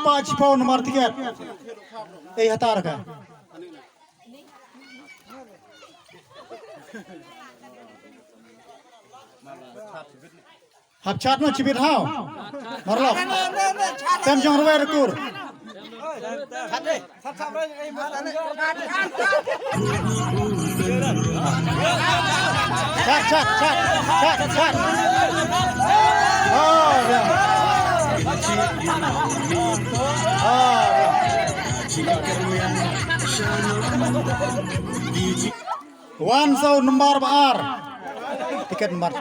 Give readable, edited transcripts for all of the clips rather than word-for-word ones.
Spa Cipo nomor tiket. Hatar ka. Hap chat no cibit hao. Marlok. Tem jong rwe rekur. Chat. Oh, ya. One sound nomor bar. Tiket nomor.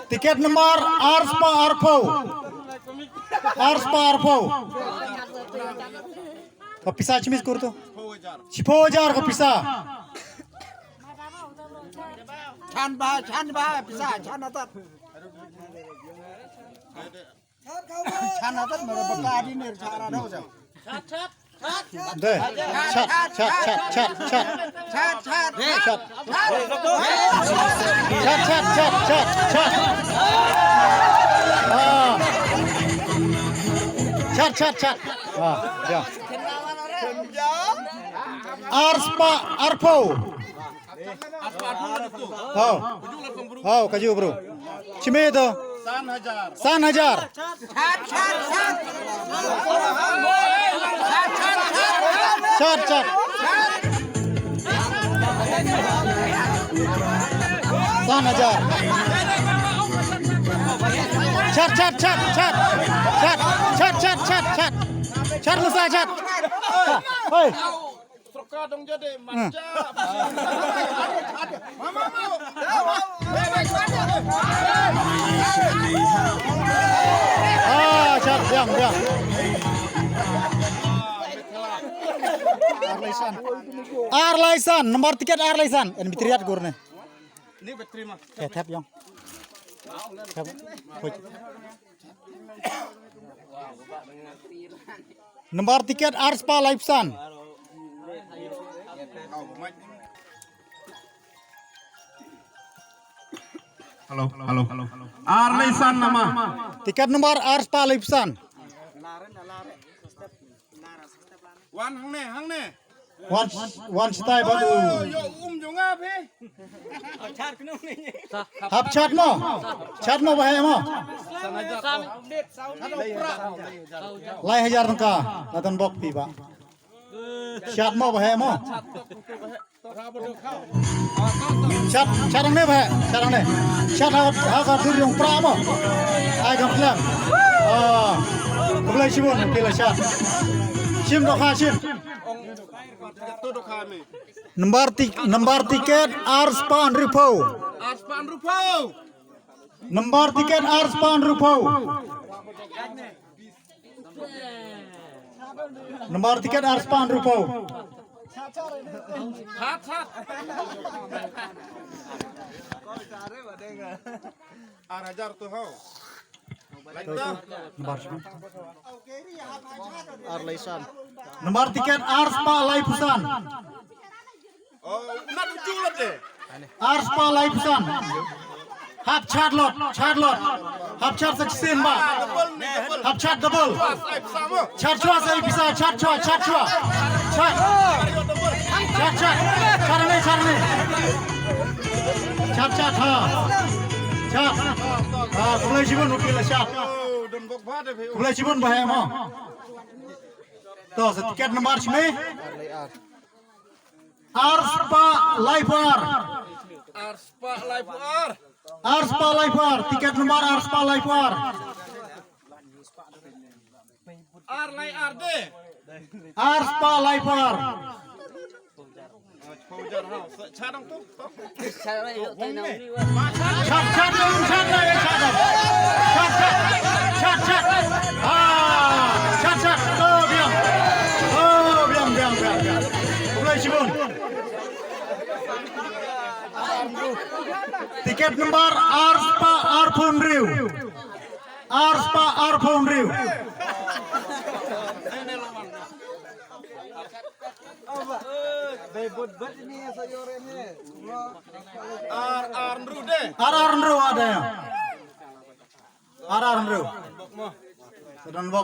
Tiket nomor Arspa Arpo. Kapisa cimis kurto. Cipojar kapisa. Chan ba bisa chan atat. Chan atat mera bakadi ner cara dah jauh. Deh, chat. Chat. Ya. Arspa Arpo. Oh, kaju bro. Cime itu. San hajar. Chat. San hajar. Chat lusa chat. Hoi. Kadang jadi manja. Chat diam. Arlaisan, nomor tiket Arlaisan. En bitriat gurne. Ini berterima. Tap yang. Tap. Nomor tiket Arspa Lifesan. Halo. Arlaisan nama. Tiket nomor Arspa Lifesan. Hang ne. One stay bagu. Yo jonga pe. Hap chat mo bahaya mo. Lai hajar tengka. Natan bok pi pak. Chat mo bahaya mo. Chat ang ne bahaya. Chat ha dur yung pra mo. Ai kam klam. Kulai sibun kila chat. Sim dokha sim. Nomor tiket Arspan Rupo. Nomor tiket Arspan Rupo. Nomor tiket Arspan Rupo. Hajar tu hau. Arlaisan. Nomor tiket Arspa Laipusan. Oh, nak jual deh. Arspa Laipusan. Hap chat lot. Hap chat seksin ba. Hap chat double. Chat chua saya bisa chat chua. Chat. Cara ni. Chat ha. Chat. Kulai jibun ukil chat. Kulai jibun bahaya mo. Tuh, tiket nomor sini. Arspa Live R. Arspa Live R. Tiket nomor Arspa Live R. Arspa Live R. Cadang tu. Chat. Chat. Biang. Mulai sibun. Tiket nomor Arspa Arpon Riu. Ararnru ada ya. Ararnru. Sedang bok.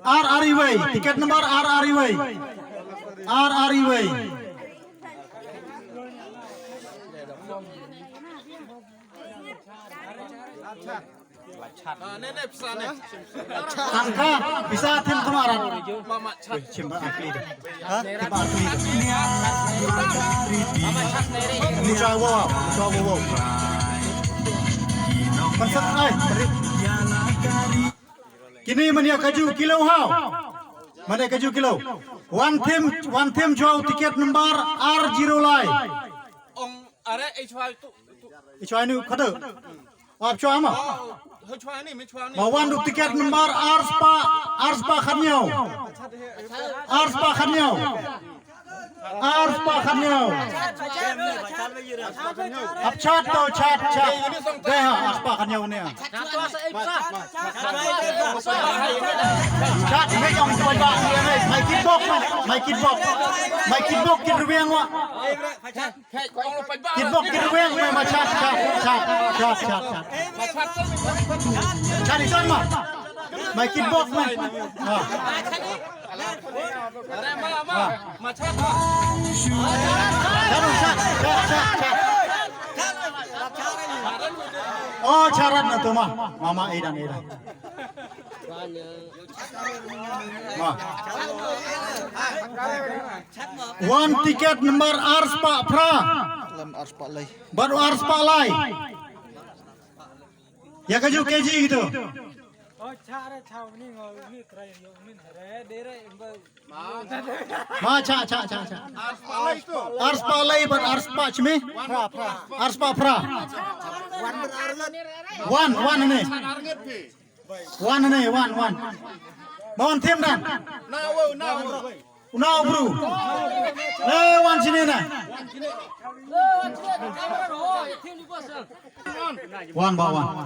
RRE tiket nomor RRE Nenek pesan nih. angka bisa tim kemarin Mama chat. cimba asli deh tim asli muka wow Maksud kini mania kaju kilo hao mana kaju kilo one team jual tiket nomor R0 lai Ông are ai choai tu. ichai ni khade ap cho ama Hơi choai nih, mấy choai nih. Mawan du tiket nomor Arspa Khanyau Ap chat to chat deh Arspa Khanyau ni chat me yang coi ba mai kitbok kit ruang wa kitbok kit ruang me ma chat cari sama mai kitbok me Are ma chat. Oh carat na tu mama edan one tiket nomor Arspa Pra baru Arspa Lai ya kaju keji gitu Ma cha Alai tu. Arspa Lai but Arspa chmi Arspa Pra one ni Arnget pi. one mohon tim dan Now. Unau bro one sini na one ba one